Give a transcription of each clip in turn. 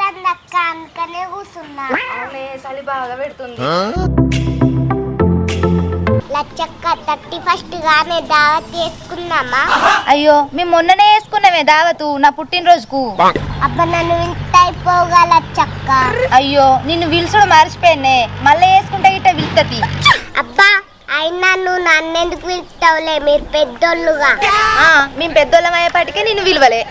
పెడుతుంది అక్క, అందుకనే కూర్చున్నా. అవునే చలి బాగా పెడుతుంది. లచ్చక్క 31st గానే దావత్ చేసుకున్నామా? అయ్యో మేము మొన్ననే వేసుకున్నామే దావతు నా పుట్టినరోజుకు. అబ్బా నన్ను ఇంత అయిపోగా లచ్చక్క. అయ్యో నిన్ను విలుసుడు మర్చిపోయినే, మళ్ళీ వేసుకుంటే ఇట్ట విలుతది. అబ్బా అయినా నువ్వు నన్నెందుకు పిలుస్తావులే, మీరు పెద్దోళ్ళుగా. మేము పెద్దోళ్ళం అయ్యేపటికే నిన్ను విలువలే.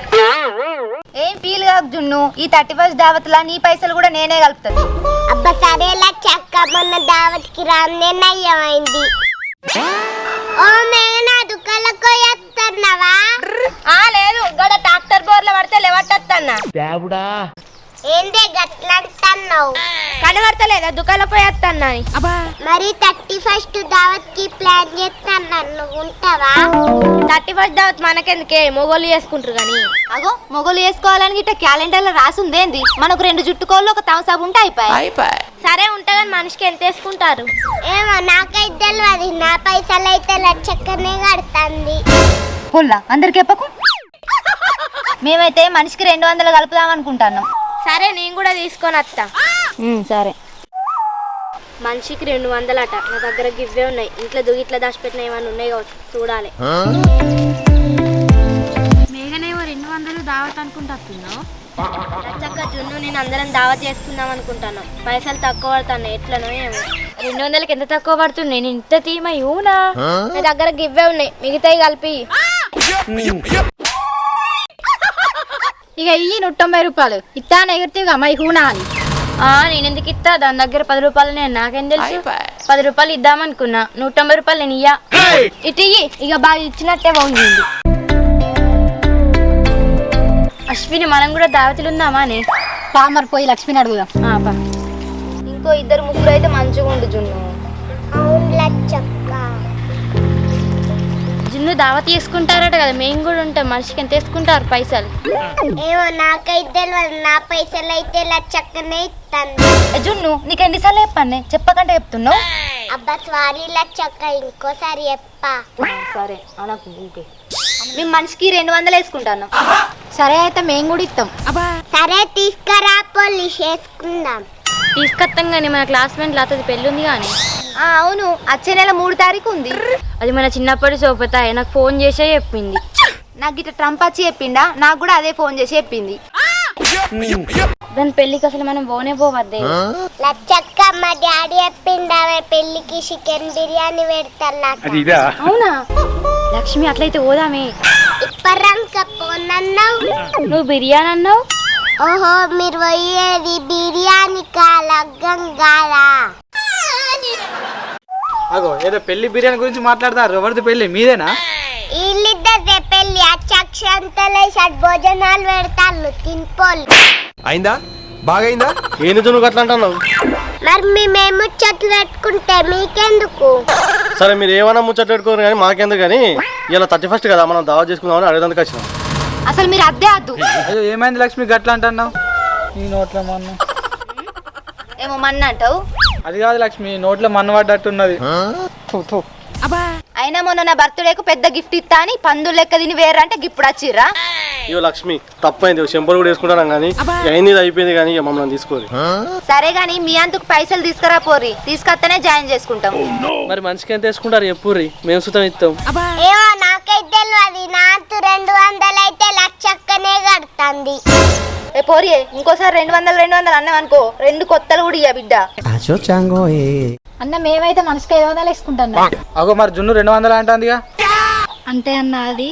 ఏం ఫీల్ కాకు జున్ను, ఈ 31st దావత్లా నీ పైసలు కూడా నేనే కలుపుతుంది. అబ్బా సరేలా చక్క, మొన్న దావత్కి రానే నయ్యమైంది. ఓ మేఘనా దుకాణంలో ఎత్తన్నావా? లేదు గడ ట్రాక్టర్ బోర్ల పడితే లేవట్టన్నా. ఏందే గట్లంటున్నావు? కనబడతలేదా దుకాణంలో పోయేస్తాన్నా. మరి 31st దావత్ కి ప్లాన్ చేస్తాను, నువ్వు ఉంటావా? 31st దావత్ మనకెందుకే, మొగోళ్ళు చేసుకుంటారు గాని. అగో మొగోళ్ళు చేసుకోవాలని ఇట్లా క్యాలెండర్ లో రాసుందేంది? మనకు 2 జుట్టుకోళ్ళు ఒక థమ్స్ ఉంటే అయిపోయి. సరే ఉంటదని మనిషికి ఎంత వేసుకుంటారు? ఏమో నాకైతే తెలియదు, నా పైసలు అయితే లచ్చక్కనే కడుతుంది. పొల్లా అందరికి చెప్పకు. మేమైతే మనిషికి 200 కలుపుదాం అనుకుంటున్నాం. సరే నేను కూడా తీసుకొని వస్తా. సరే. మనిషికి 200 అట. నా దగ్గర గివ్వే ఉన్నాయి, ఇంట్లో దుగిట్లా దాచిపెట్టిన ఏమన్నా ఉన్నాయి కావచ్చు, చూడాలి. మేఘనేమో 200 దావత్ అనుకుంటున్నావు. చక్క జున్ను నేను అందరం దావత్ చేసుకుందాం అనుకుంటాను. పైసలు తక్కువ పడుతున్నాయి, ఎట్లనో ఏమో. 200కి ఎంత తక్కువ పడుతుంది? నేను ఇంత తీమ యూనా. నా దగ్గర గివ్వే ఉన్నాయి, మిగతాయి కలిపి ఇక ఇయ్యి 190 రూపాయలు ఇత్తా ఎగురుతీగా మై హూనా అని. నేను ఎందుకు ఇస్తా? దాని దగ్గర 10 రూపాయలు నేను, నాకేం తెలుసు. 10 రూపాయలు ఇద్దామనుకున్నా, 190 రూపాయలు నేను ఇయ్యా. ఇటు ఇయ్యి, ఇక బాగా ఇచ్చినట్టే బాగుంది. అశ్విని మనం కూడా దావతులు ఉందామా అని. పామర్ పోయి లక్ష్మిని అడుగుదాం. ఇంకో 2 ముగ్గురు అయితే మంచిగా ఉండు జున్ను. అవును లచ్చక్క. జున్ను దావత్ చేసుకుంటారట కదా, మేము కూడా ఉంటాం. మనిషికి ఎంత వేసుకుంటారు పైసలు? ఏమో నాకైతే తెలియదు, నా పైసలు అయితే లచ్చక్కనే ఇస్తాను. జున్ను నీకు ఎన్నిసార్లు చెప్పాను, చెప్పకంటే చెప్తున్నావు. అబ్బా సారీ లచ్చక్క, ఇంకోసారి చెప్పా. సరే అనకు. మేము మనిషికి 200 వేసుకుంటాను. సరే అయితే మేము కూడా ఇస్తాం. సరే తీసుకురా, పోలీస్ చేసుకుందాం. తీసుకొస్తాం కానీ మన క్లాస్మేట్ లాతది పెళ్ళి ఉంది కానీ. అవును, వచ్చే నెల 3 తారీఖు ఉంది. అది మన చిన్నప్పటి సోపత, నాకు ఫోన్ చేసే చెప్పింది. నాకు ఇట్లా ట్రంప్ వచ్చి చెప్పిండా, నాకు కూడా అదే ఫోన్ చేసి చెప్పింది. దాని పెళ్ళికి అసలు మనం పోనే పోవద్దే. లచ్చక్క మా డాడీ చెప్పిండు, ఆమె పెళ్లికి చికెన్ బిర్యానీ పెడతారు. అవునా లక్ష్మి, అట్లయితే పోదామే. ఇప్పటిక పోనన్నావు, నువ్వు బిర్యానీ అన్నావు. ఓహో మీరు పోయేది బిర్యానీ లగ్గం కాదా? అగో ఏదో పెళ్లి బిర్యానీ గురించి మాట్లాడతారు. ఎవరిది పెళ్లి? మీదేనా? వీళ్ళిద్దరిదే పెళ్లి. అక్షంతలే భోజనాలు పెడతారు, తినిపోలు. అయిందా? బాగైందా? ఏంది నువ్వు అట్లా అంటున్నావు? మరి మేము ముచ్చట్లు పెట్టుకుంటే మీకెందుకు? సరే మీరు ఏమైనా ముచ్చట్లు పెట్టుకోరు కానీ మాకెందుకు. కానీ ఇలా 31st కదా, మనం దావా చేసుకుందామని అడగడానికి వచ్చినాం. అసలు మీరు అద్దే అద్దు. అయ్యో ఏమైంది లక్ష్మి గట్లా అంటున్నావు? నీ నోట్లో మన్ను. ఏమో మన్న అంటావు? అది కాదు లక్ష్మి, నోట్లో మన్ను పడ్డట్టున్నది. అయినా మొన్న నా బర్త్డేకు పెద్ద గిఫ్ట్ ఇస్తా అని పందులు లెక్క తిని వేరంటే గిఫ్ట్ వచ్చిర్రా. అయ్యో లక్ష్మి తప్పైంది, చెంపలు కూడా వేసుకుంటాం కానీ అయింది అయిపోయింది కానీ మమ్మల్ని తీసుకోవాలి. సరే గాని మీ అంతకు పైసలు తీసుకురా పోరి, తీసుకొస్తేనే జాయిన్ చేసుకుంటాం. మరి మనిషికి ఎంత వేసుకుంటారు ఎప్పుర్రి, మేము సుతం ఇస్తాం. ఏమో నాకైతే తెలియదు, నాకు 200 అయితే లచ్చక్కనే కడుతుంది. ఏ పోరి, ఇంకోసారి 200 అన్నాం అనుకో, 2 కొత్తలు కూడా ఇయ్య బిడ్డ. అన్న మేమైతే మనిషికి 500 వేసుకుంటాం. అగో మరి జున్ను 200 అంటుందిగా. అంటే అన్న అది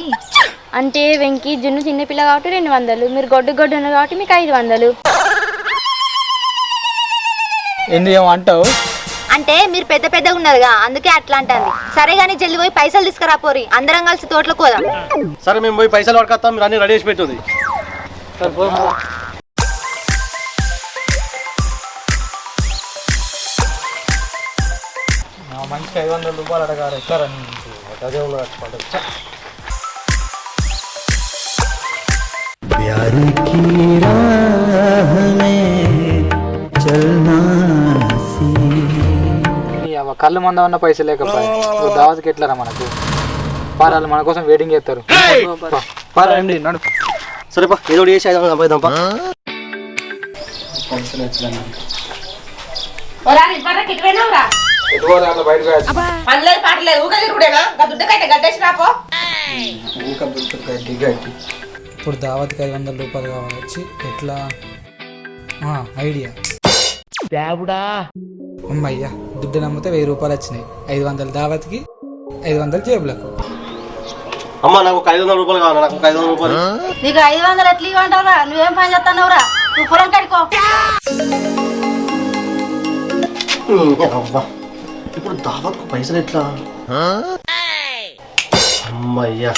అంటే వెంకీ జున్ను చిన్నపిల్ల కాబట్టి 200, మీరు గొడ్డు ఉన్నారు కాబట్టి మీకు 500. ఏంది ఏమో అంటావు? అంటే మీరు పెద్దగా ఉన్నదిగా, అందుకే అట్లా అంటుంది. సరే గానీ జల్ది పోయి పైసలు తీసుకురా పోరి, అందరం కలిసి తోటలోకి పోదాం. సరే మేము పోయి పైసలు పడుకొస్తాం, మీరు అన్ని రెడీ చేసి పెట్టుంది. మంచిగా 500 రూపాయలు అడగాలి. ఎట్లా రని అదే కళ్ళు మంద ఉన్న పైసలు లేకపోయి దావత్కి ఎట్లరా మనకు? పారాలు మన కోసం వెయిటింగ్ చేస్తారు. సరే ఏదో చేసి 500 సంపాదిద్దాం. పైసలు ఎట్లా ఇప్పుడు దావత్కి 500 రూపాయలు కావాలొచ్చి ఎట్లా ఐడియా అమ్మయ్యా దుడ్డు నమ్మితే 1000 రూపాయలు వచ్చినాయి. 500 దావత్కి 500 జేబులకు. అమ్మా నాకు 500 రూపాయలు కావాలి. నాకు 500 రూపాయలు. నీకు 500 ఎట్లా ఇవ్వమంటావురా? నువ్వేం పని చేస్తున్నావురా? నువ్వు పొలం కడుకో. ఇప్పుడు దావత్కు పైసలు ఎట్లా? అమ్మయ్యా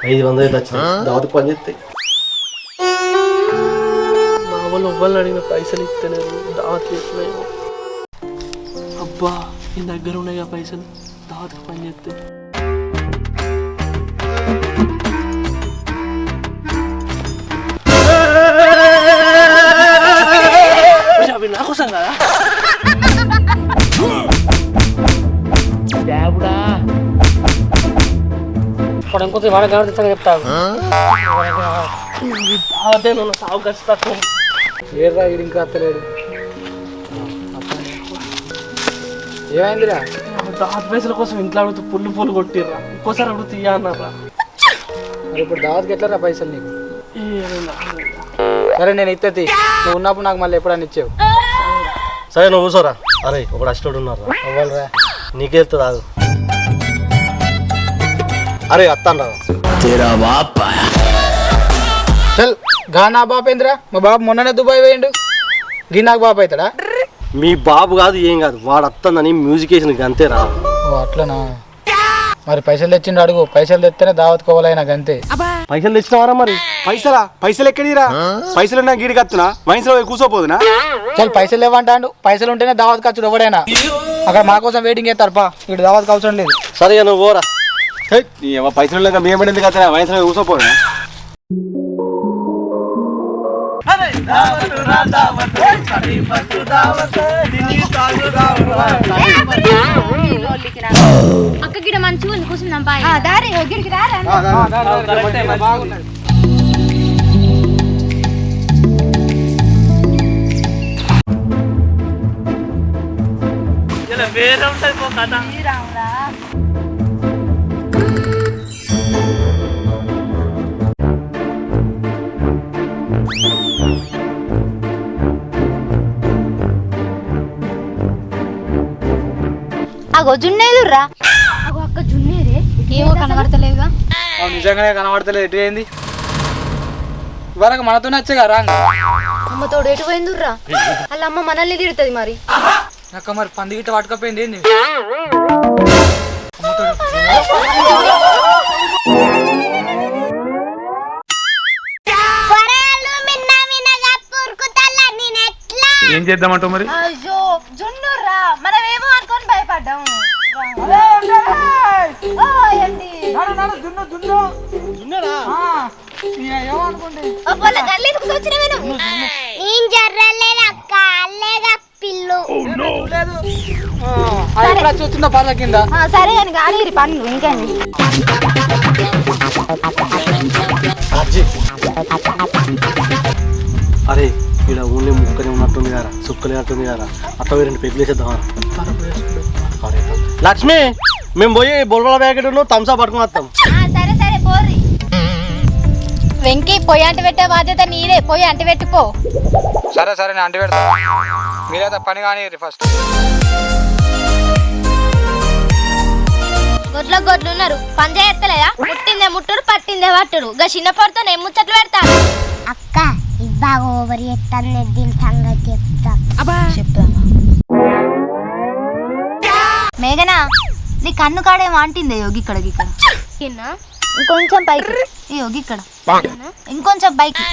500 అయితే వచ్చినాయి. దావత్కు పని చేస్తాయి. మా వాళ్ళు ఎవ్వరు అడిగిన పైసలు ఇస్తలేరు. దావత్ చేస్తున్నాయి. అబ్బా నీ దగ్గర ఉన్నాయి ఆ పైసలు. దావత్కు పని చేస్తాయి. అవి నా కోసం కదా. ఇంకొక వాడ గమనిస్తా చెప్తాను. అదే నన్ను సాగు ఖర్చుతా. ఏర్రా వీడు ఇంకా అత్తలేడు. ఏమైందిరా? దావత్ పైసల కోసం ఇంట్లో అడుగుతూ పుల్లు కొట్టిర్రా. ఇంకోసారి అడుగుతూ ఇయ్య అన్నారా. మరి ఇప్పుడు దావత్కి ఎట్లా పైసలు నీకు? సరే నేను ఇత్తతి. నువ్వు ఉన్నప్పుడు నాకు మళ్ళీ ఎప్పుడన్నా ఇచ్చావు. సరే నువ్వు కూర్చోరా. అరే ఒకడు అష్టోడు ఉన్నారా. అవ్వాలరా నీకే వెళ్తుంది ఆగు. అరే అత్తాను చల్ గా నా బాబు ఏంద్రా? మా బాబు మొన్ననే దుబాయ్ పోయిండు. గీ నాకు బాబు అవుతాడా? మీ బాబు కాదు ఏం కాదు. వాడు అత్తందని మ్యూజిక్ వేసిన అంతేరా. ఓ అట్లనా? మరి పైసలు తెచ్చిండు అడుగు. పైసలు తెస్తేనే దావత్కోవాలి నాకు అంతే. పైసలు తెచ్చినవారా? మరి పైసలు ఎక్కడిరా? పైసలు నా గీడికి వస్తున్నా వయసులో కూర్చోపోదునా? చల్ పైసలు లేవంటాడు. పైసలు ఉంటేనే దావత్ ఖర్చుడు ఎవడైనా. అక్కడ మా కోసం వెయిటింగ్ చేస్తారు పా. ఇక్కడ దావత్ అవసరం లేదు. సరే నువ్వు పోరా. పైసలు మేము పడింది కదా వయసులో కూర్చోపోదునా? అక్క గిడ మంచిగా ఉంది కూర్చుందాం బాయ్. దారి గిడికి రారా. బాగున్నది. వేరే ఉంటుంది పో కథ. అగో జున్నేదుర్రా. అగో అక్క జున్నేరే. ఏమో కనబడతలేదుగా. నిజంగానే కనబడతలేదు. ఎటు అయింది? ఇవరకు మనతోనే వచ్చేగా రా. అమ్మ తోడు ఎటు పోయిందిర్రా? వాళ్ళ అమ్మ మనల్ని తిడుతుంది మరి. అక్క మరి పంది గిట్ట పట్టుకపోయింది ఏంది? ఏం చేద్దామంటావు మరి? అయ్యో జున్నుర్రా. మనం ఏమో అనుకొని భయపడ్డాం. నేను జర్రలేదు అక్క. అల్లేగా పిల్లు. చూస్తుందా పర్ల కింద? సరే అని కానీ పనులు ఇంకేంది. అరే ఇక్కడ ఊళ్ళో ముక్కనే ఉన్నట్టుంది కదా. సుక్కలే ఉన్నట్టుంది కదా. అట్లా 2 పెగ్గులు వేసేద్దాం. లక్ష్మి మేము పోయి బొల్బల ప్యాకెట్ థమ్సా పట్టుకుని వస్తాం. సరే సరే పోర్రి. వెంకీ పొయ్యి అంటి పెట్టే బాధ్యత నీదే. పొయ్యి అంటి పెట్టిపో. సరే సరే నేను అంటి పెడతా. మీరైతే పని కానీ ఫస్ట్. గొడ్లు ఉన్నారు. పని చేయత్తలేదా? ముట్టిందే ముట్టుడు పట్టిందే పట్టుడు. గా చిన్న పొరతో నేను ముచ్చట్లు పెడతాను. అక్క ఇది బాగా ఓవర్ చేస్తాను. దీని సంగతి చెప్తా. చెప్తామా మేఘనా? నీ కన్ను కాడేమో అంటిందే యోగి ఇక్కడ ఇంకొంచెం పైకి. యోగి ఇక్కడ ఇంకొంచెం పైకి.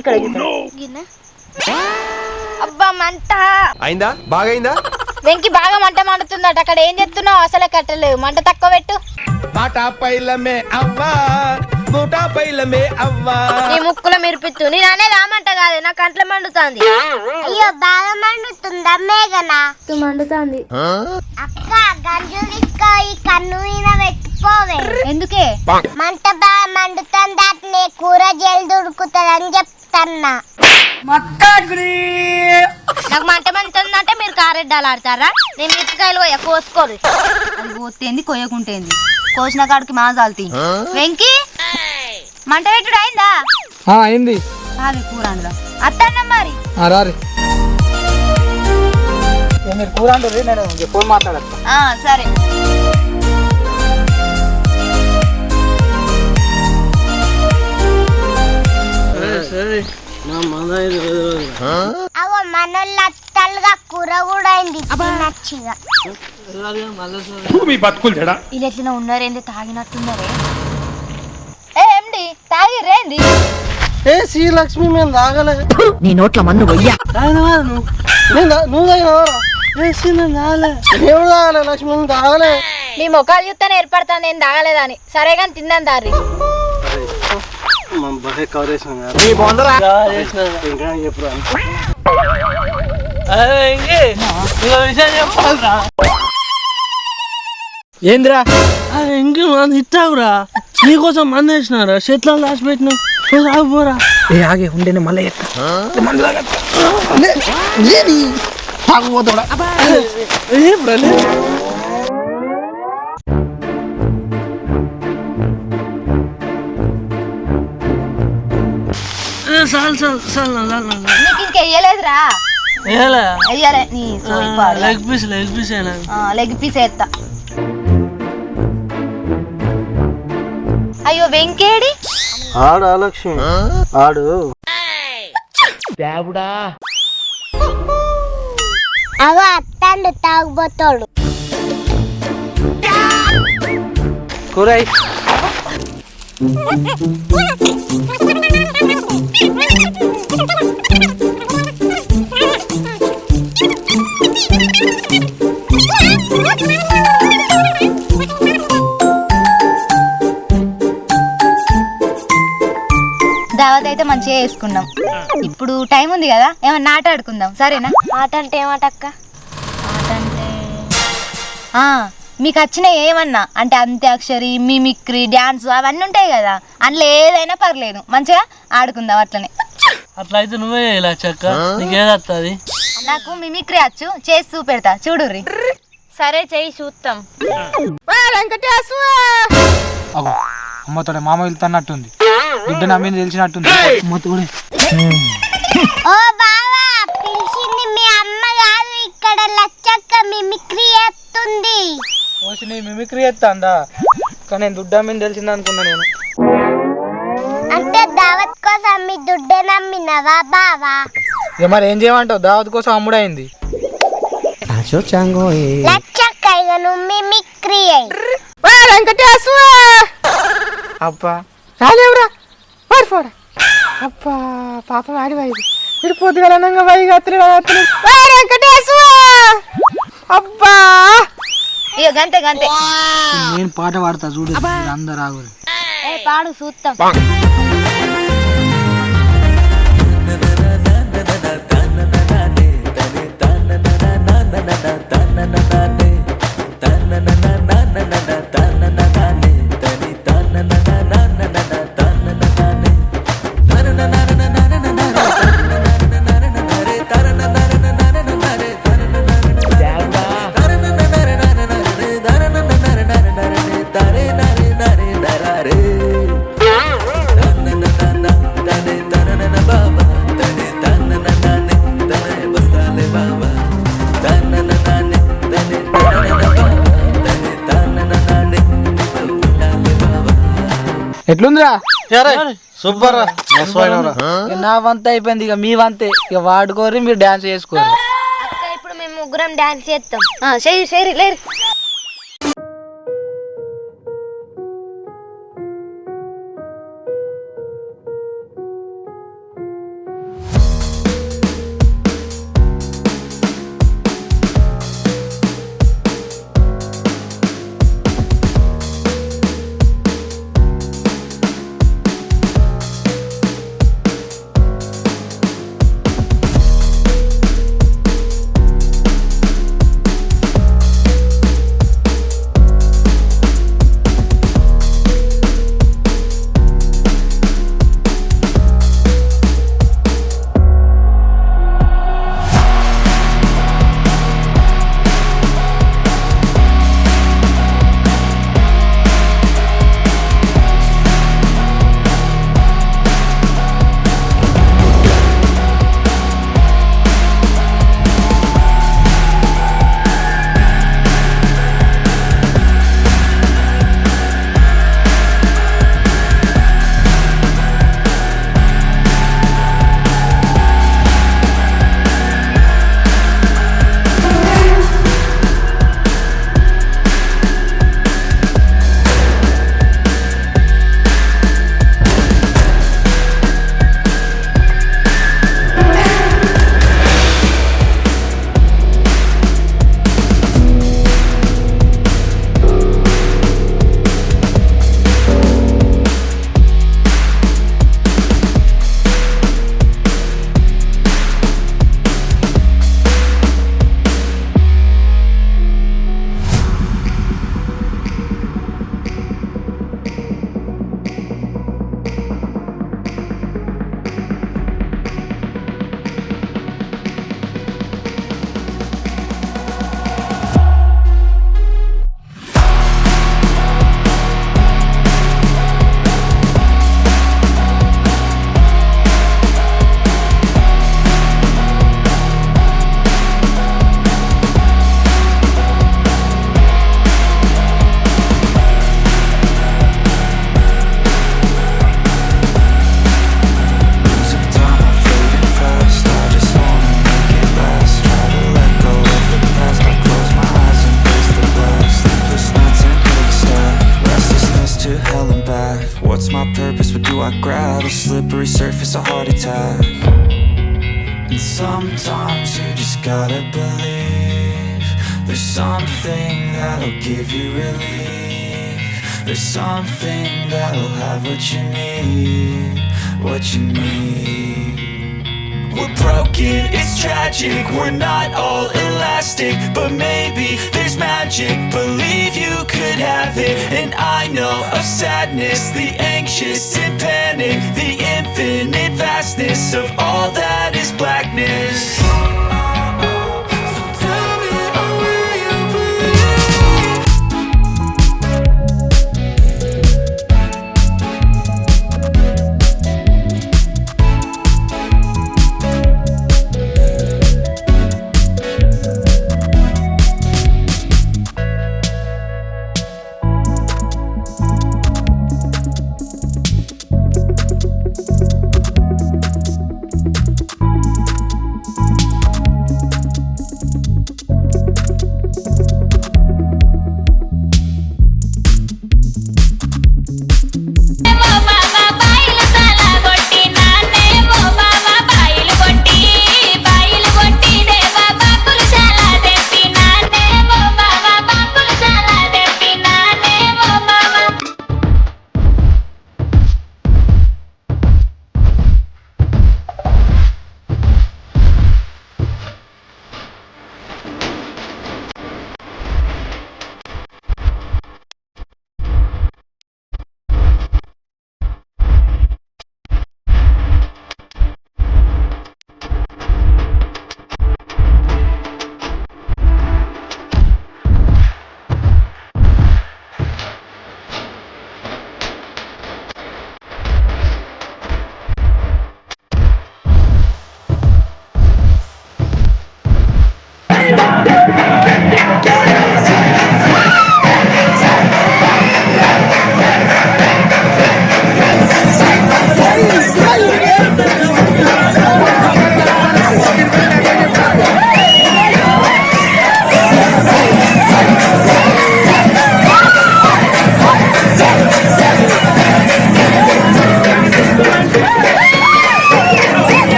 ఇక్కడ అబ్బా మంట అయిందా? బాగైందా? వెంకి బాగా మంట మండుతుందట. అక్కడ ఏం చెప్తున్నావు? అసలే కట్టలేవు. మంట తక్కువ పెట్టు. నీ ముక్కులో మిరిపిత్తు. నేను అనేది ఆ మంట కాదు. నా కంట్లో మండుతుంది. అయ్యో బాగా మండుతుందా మేఘనా? మండుతుంది. అక్క గంజు తీసుకో. ఈ కన్ను మీద పెట్టుకోవే. ఎందుకే? మంట బాగా మండుతుంది. కూర జల్ది ఉడుకుతుంది అని చెప్తున్నా. కారెడ్డాలు ఆడతారా? నేను మిరపకాయలు కొయ్య కోసుకోరు. అది కోస్తేంది కొయ్యకుంటేంది, కోసిన కాడికి మాజాలు వెంకి మంట పెట్టుడు అయిందా? అయింది. అది కూర అందులో అత్తన్న మరి రారి మీరు కూర అంటారు, నేను ఫోన్ మాట్లాడతా. సరే. సరే నా మదైదు అవో మనోళ్ళ అత్తలుగా కూర కూడా అయింది నచ్చిగా. వీళ్ళు ఎట్లా ఉన్నారేంది, తాగినట్టున్నారే. ఏంది తాగిరేంది? ఏ శ్రీలక్ష్మి మేము తాగలే. నీ నోట్ల మన్ను వయ్యా. తాగినవా నువ్వు? నువ్వు తాగినవా? ఏ శ్రీ తాగలే. ఎవరు తాగలే? లక్ష్మి నేను తాగలే. మీ ముఖాలు చూస్తేనే ఏర్పడతాను నేను తాగలేదని. సరే కానీ తిందాం దారి. ఏంద్రా ఇంకే మంది ఇస్తావురా, నీకోసం మంది వేసినారా, చెట్లను దాచిపెట్టినావు. ఆగిపోరా. ఏ ఆగే ఉండే మళ్ళీ తాగుపోతాడా? చాలు చాలు చాలు నీకు ఇంకెయ్యలేదురా? అయ్యాలే నీ లెగ్ పీస్ లెగ్ పీస్ వేస్తా. అయ్యో వెంకేడి ఆడు లక్ష్మి ఆడు అవో అత్తండు తాగుబోతాడు. కూర దావత్ అయితే మంచిగా వేసుకున్నాం. ఇప్పుడు టైం ఉంది కదా, ఏమన్నా ఆట ఆడుకుందాం. సరేనా? ఆట అంటే ఏమాట అక్క? ఆట అంటే మీకు వచ్చిన ఏమన్నా అంటే అంత్యాక్షరి, మిమిక్రీ, డ్యాన్స్ అవన్నీ ఉంటాయి కదా, అందులో ఏదైనా పర్లేదు, మంచిగా ఆడుకుందాం అట్లనే. అట్లయితే నువ్వే లచ్చక్క, నీకేది వస్తుంది? నాకు మిమిక్రీ వచ్చు, చేసి చూపెడతా చూడుర్రి. సరే చెయ్యి చూస్తాం. అమ్మతో మామ వెళ్తున్నట్టుంది, బిడ్డ నా మీద తెలిసినట్టుంది. ఓ బావా, పిలిచింది మీ అమ్మ కాదు, ఇక్కడ లచ్చక్క మిమిక్రీ చేస్తుంది. నీ మిమిక్రీ చేస్తా కానీ నేను దుడ్డా మీద తెలిసింది అనుకున్నా నేను. అంటే దావత్ కోసం మీ దుడ్డే నమ్మినవా బావా? ఇక మరి ఏం చేయమంటావు, దావత్ కోసం అమ్ముడైంది. లచ్చక్క ఇక నువ్వు మిమిక్రీ అయ్యి. అబ్బా రాలేవురా పారిపోడా. అబ్బా పాపం ఆడిపోయింది. మీరు పొద్దుగలనంగా అబ్బా. ఇక గంతే గంతే. నేను పాట పాడతా చూడు, అందరు ఆగురు. పాడు చూస్తాం. ఎట్లుందిరా? సూపర్. నా వంత అయిపోయింది, ఇక మీ వంతే. ఇక వాడుకోరి, మీరు డాన్స్ చేసుకోరు. అక్క ఇప్పుడు మేము ముగ్గురం డాన్స్ చేస్తాం. చెయ్యి లేరు. Sometimes you just gotta believe there's something that'll give you relief. There's something that'll have what you need, what you need. We're broken, it's tragic, we're not all elastic, but maybe there's magic, believe you could have it. And I know of sadness, the anxious and panic, the infinite vastness of all that is blackness. So tell me, oh, will you believe?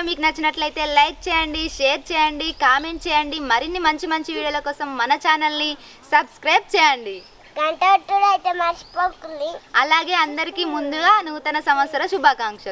మీకు నచ్చినట్లయితే like చేయండి, share చేయండి, comment చేయండి. మరిన్ని మంచి మంచి వీడియోల కోసం మన ఛానల్ని సబ్స్క్రైబ్ చేయండి. గంట అయితే మర్చిపోకండి. అలాగే అందరికీ ముందుగా నూతన సంవత్సర శుభాకాంక్షలు.